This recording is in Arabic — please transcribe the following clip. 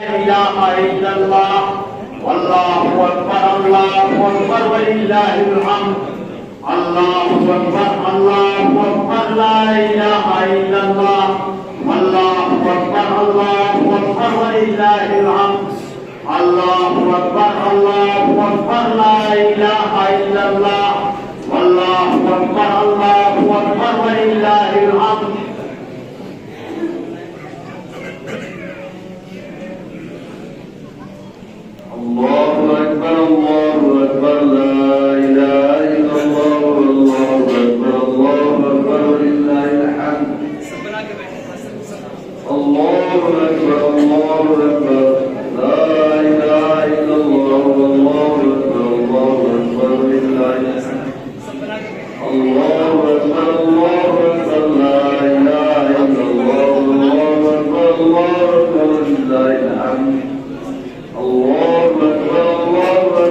إله إلا الله والله أكبر الله أكبر ولله الحمد الله أكبر لا إله إلا الله والله أكبر ولله الحمد الله أكبر لا إله إلا الله والله أكبر ولله الحمد الله أكبر لا إله إلا الله والله أكبر ولله الحمد الله أكبر لا إله إلا الله والله أكبر ولله الحمد الله أكبر لا إله إلا الله والله أكبر ولله الحمد